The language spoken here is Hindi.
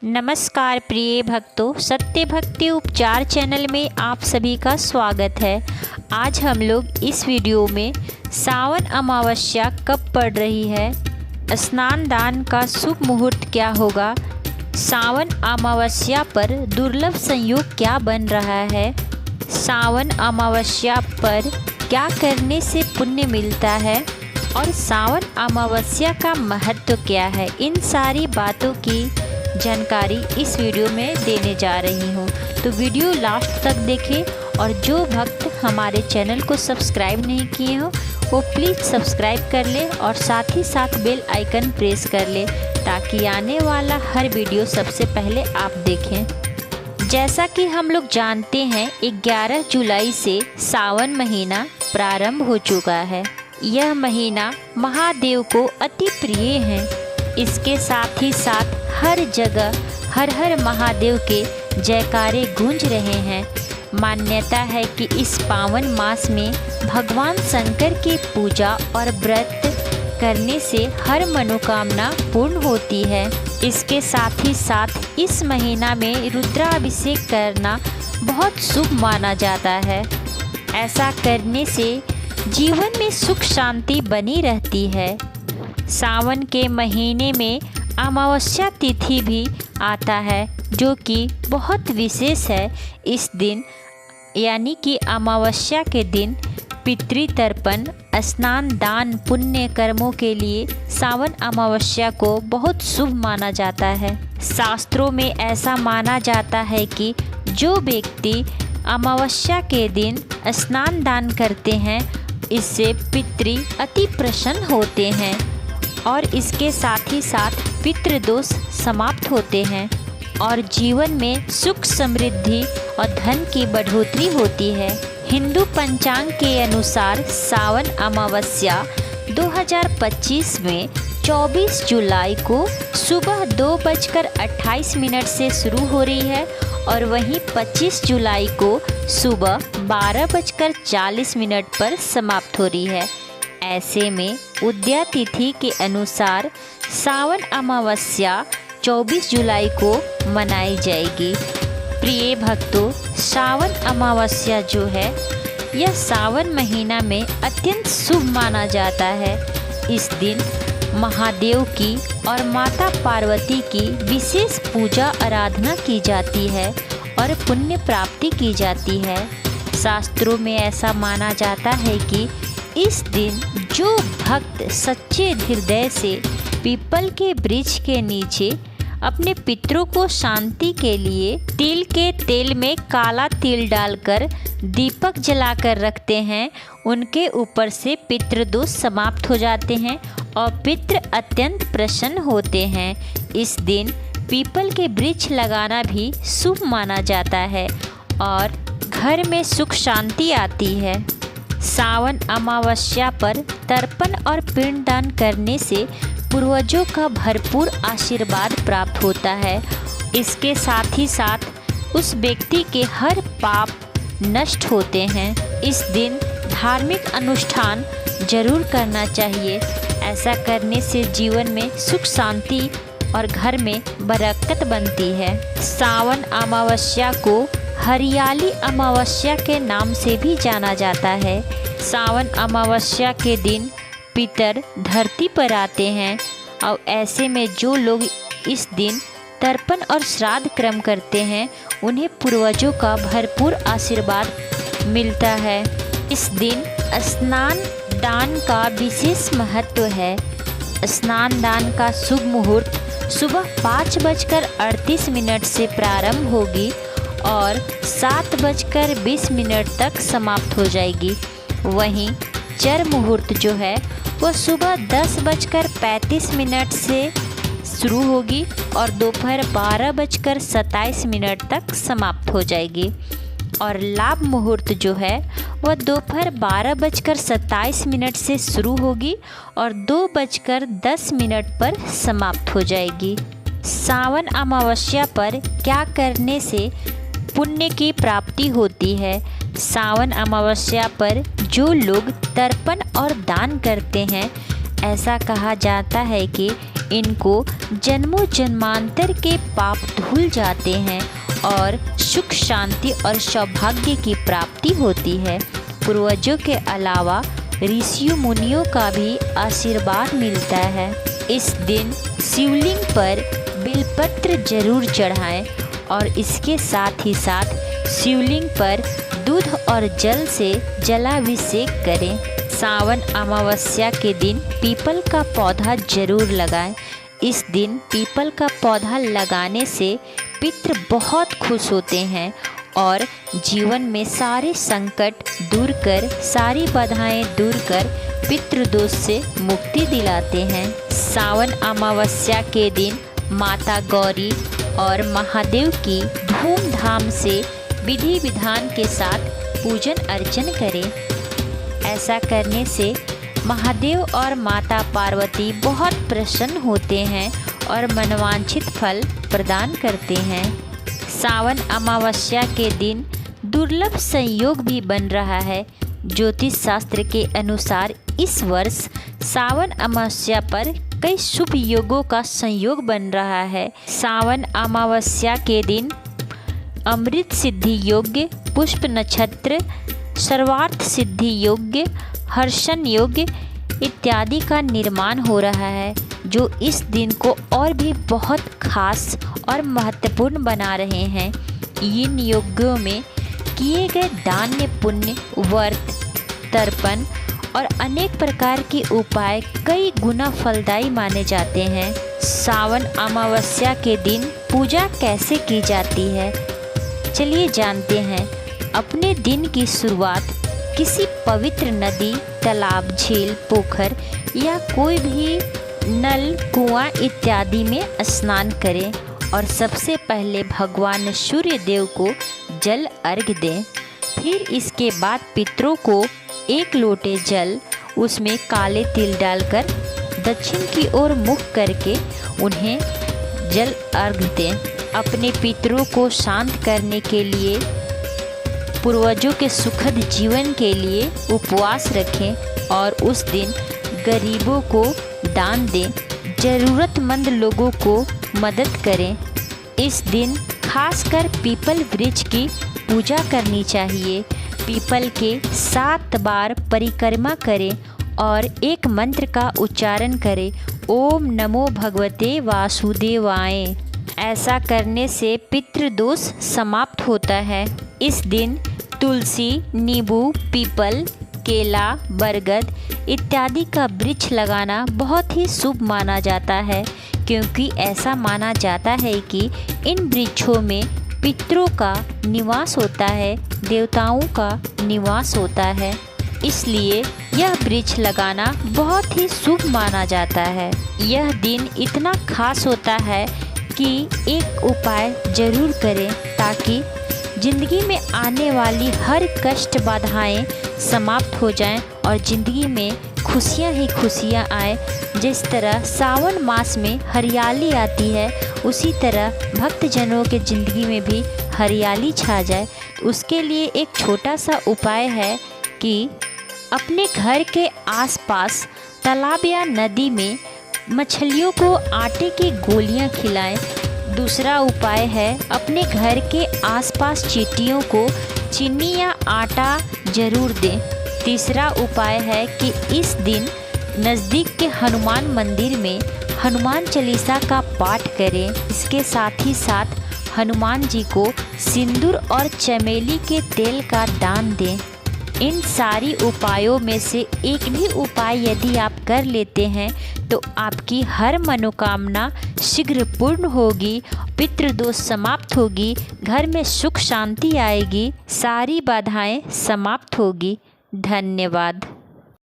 नमस्कार प्रिय भक्तों, सत्य भक्ति उपचार चैनल में आप सभी का स्वागत है। आज हम लोग इस वीडियो में सावन अमावस्या कब पड़ रही है, स्नान दान का शुभ मुहूर्त क्या होगा, सावन अमावस्या पर दुर्लभ संयोग क्या बन रहा है, सावन अमावस्या पर क्या करने से पुण्य मिलता है और सावन अमावस्या का महत्व क्या है, इन सारी बातों की जानकारी इस वीडियो में देने जा रही हूँ। तो वीडियो लास्ट तक देखें और जो भक्त हमारे चैनल को सब्सक्राइब नहीं किए हो वो प्लीज़ सब्सक्राइब कर ले और साथ ही साथ बेल आइकन प्रेस कर ले ताकि आने वाला हर वीडियो सबसे पहले आप देखें। जैसा कि हम लोग जानते हैं 11 जुलाई से सावन महीना प्रारंभ हो चुका है। यह महीना महादेव को अति प्रिय है। इसके साथ ही साथ हर जगह हर हर महादेव के जयकारे गूंज रहे हैं। मान्यता है कि इस पावन मास में भगवान शंकर की पूजा और व्रत करने से हर मनोकामना पूर्ण होती है। इसके साथ ही साथ इस महीना में रुद्राभिषेक करना बहुत शुभ माना जाता है। ऐसा करने से जीवन में सुख शांति बनी रहती है। सावन के महीने में अमावस्या तिथि भी आता है जो कि बहुत विशेष है। इस दिन यानी कि अमावस्या के दिन पितृतर्पण, स्नान दान पुण्य कर्मों के लिए सावन अमावस्या को बहुत शुभ माना जाता है। शास्त्रों में ऐसा माना जाता है कि जो व्यक्ति अमावस्या के दिन स्नान दान करते हैं इससे पितृ अति प्रसन्न होते हैं और इसके साथ ही साथ पितृदोष समाप्त होते हैं और जीवन में सुख समृद्धि और धन की बढ़ोतरी होती है। हिंदू पंचांग के अनुसार सावन अमावस्या 2025 में 24 जुलाई को सुबह 2:28 से शुरू हो रही है और वहीं 25 जुलाई को सुबह 12:40 पर समाप्त हो रही है। ऐसे में उदया तिथि के अनुसार सावन अमावस्या 24 जुलाई को मनाई जाएगी। प्रिय भक्तों, सावन अमावस्या जो है यह सावन महीना में अत्यंत शुभ माना जाता है। इस दिन महादेव की और माता पार्वती की विशेष पूजा आराधना की जाती है और पुण्य प्राप्ति की जाती है। शास्त्रों में ऐसा माना जाता है कि इस दिन जो भक्त सच्चे हृदय से पीपल के वृक्ष के नीचे अपने पितरों को शांति के लिए तिल के तेल में काला तिल डालकर दीपक जलाकर रखते हैं, उनके ऊपर से पितृदोष समाप्त हो जाते हैं और पितृ अत्यंत प्रसन्न होते हैं। इस दिन पीपल के वृक्ष लगाना भी शुभ माना जाता है और घर में सुख शांति आती है। सावन अमावस्या पर तर्पण और पिंडदान करने से पूर्वजों का भरपूर आशीर्वाद प्राप्त होता है। इसके साथ ही साथ उस व्यक्ति के हर पाप नष्ट होते हैं। इस दिन धार्मिक अनुष्ठान जरूर करना चाहिए। ऐसा करने से जीवन में सुख शांति और घर में बरकत बनती है। सावन अमावस्या को हरियाली अमावस्या के नाम से भी जाना जाता है। सावन अमावस्या के दिन पितर धरती पर आते हैं और ऐसे में जो लोग इस दिन तर्पण और श्राद्ध कर्म करते हैं उन्हें पूर्वजों का भरपूर आशीर्वाद मिलता है। इस दिन स्नान दान का विशेष महत्व है। स्नान दान का शुभ मुहूर्त सुबह 5:38 से प्रारंभ होगी और 7:20 तक समाप्त हो जाएगी। वहीं चर मुहूर्त जो है वो सुबह 10:35 से शुरू होगी और दोपहर 12:27 तक समाप्त हो जाएगी और लाभ मुहूर्त जो है वह दोपहर 12:27 से शुरू होगी और 2:10 पर समाप्त हो जाएगी। सावन अमावस्या पर क्या करने से पुण्य की प्राप्ति होती है? सावन अमावस्या पर जो लोग तर्पण और दान करते हैं ऐसा कहा जाता है कि इनको जन्मों जन्मांतर के पाप धुल जाते हैं और सुख शांति और सौभाग्य की प्राप्ति होती है। पूर्वजों के अलावा ऋषियों मुनियों का भी आशीर्वाद मिलता है। इस दिन शिवलिंग पर बेलपत्र जरूर चढ़ाएं और इसके साथ ही साथ शिवलिंग पर दूध और जल से जलाभिषेक करें। सावन अमावस्या के दिन पीपल का पौधा जरूर लगाएं। इस दिन पीपल का पौधा लगाने से पितृ बहुत खुश होते हैं और जीवन में सारे संकट दूर कर, सारी बाधाएं दूर कर पितृदोष से मुक्ति दिलाते हैं। सावन अमावस्या के दिन माता गौरी और महादेव की धूमधाम से विधि विधान के साथ पूजन अर्चन करें। ऐसा करने से महादेव और माता पार्वती बहुत प्रसन्न होते हैं और मनवांछित फल प्रदान करते हैं। सावन अमावस्या के दिन दुर्लभ संयोग भी बन रहा है। ज्योतिष शास्त्र के अनुसार इस वर्ष सावन अमावस्या पर कई शुभ योगों का संयोग बन रहा है। सावन अमावस्या के दिन अमृत सिद्धि योग्य, पुष्प नक्षत्र, सर्वार्थ सिद्धि योग्य, हर्षण योग्य इत्यादि का निर्माण हो रहा है, जो इस दिन को और भी बहुत खास और महत्वपूर्ण बना रहे हैं। इन योगों में किए गए दान पुण्य, व्रत, तर्पण और अनेक प्रकार के उपाय कई गुना फलदायी माने जाते हैं। सावन अमावस्या के दिन पूजा कैसे की जाती है, चलिए जानते हैं। अपने दिन की शुरुआत किसी पवित्र नदी, तालाब, झील, पोखर या कोई भी नल, कुआं इत्यादि में स्नान करें और सबसे पहले भगवान सूर्य देव को जल अर्घ्य दें। फिर इसके बाद पितरों को एक लोटे जल, उसमें काले तिल डालकर दक्षिण की ओर मुख करके उन्हें जल अर्घ्य दें। अपने पितरों को शांत करने के लिए, पूर्वजों के सुखद जीवन के लिए उपवास रखें और उस दिन गरीबों को दान दें, ज़रूरतमंद लोगों को मदद करें। इस दिन खासकर पीपल वृक्ष की पूजा करनी चाहिए। पीपल के 7 बार परिक्रमा करें और एक मंत्र का उच्चारण करें, ओम नमो भगवते वासुदेवाय। ऐसा करने से पितृदोष समाप्त होता है। इस दिन तुलसी, नींबू, पीपल, केला, बरगद इत्यादि का वृक्ष लगाना बहुत ही शुभ माना जाता है, क्योंकि ऐसा माना जाता है कि इन वृक्षों में पितरों का निवास होता है, देवताओं का निवास होता है। इसलिए यह वृक्ष लगाना बहुत ही शुभ माना जाता है। यह दिन इतना खास होता है कि एक उपाय जरूर करें ताकि ज़िंदगी में आने वाली हर कष्ट बाधाएं समाप्त हो जाएं और ज़िंदगी में खुशियां ही खुशियां आए। जिस तरह सावन मास में हरियाली आती है, उसी तरह भक्तजनों के ज़िंदगी में भी हरियाली छा जाए। उसके लिए एक छोटा सा उपाय है कि अपने घर के आसपास तालाब या नदी में मछलियों को आटे की गोलियां खिलाएं। दूसरा उपाय है अपने घर के आसपास चींटियों को चीनी या आटा जरूर दें। तीसरा उपाय है कि इस दिन नज़दीक के हनुमान मंदिर में हनुमान चालीसा का पाठ करें। इसके साथ ही साथ हनुमान जी को सिंदूर और चमेली के तेल का दान दें। इन सारी उपायों में से एक भी उपाय यदि आप कर लेते हैं तो आपकी हर मनोकामना शीघ्र पूर्ण होगी, पितृदोष समाप्त होगी, घर में सुख शांति आएगी, सारी बाधाएं समाप्त होगी। धन्यवाद।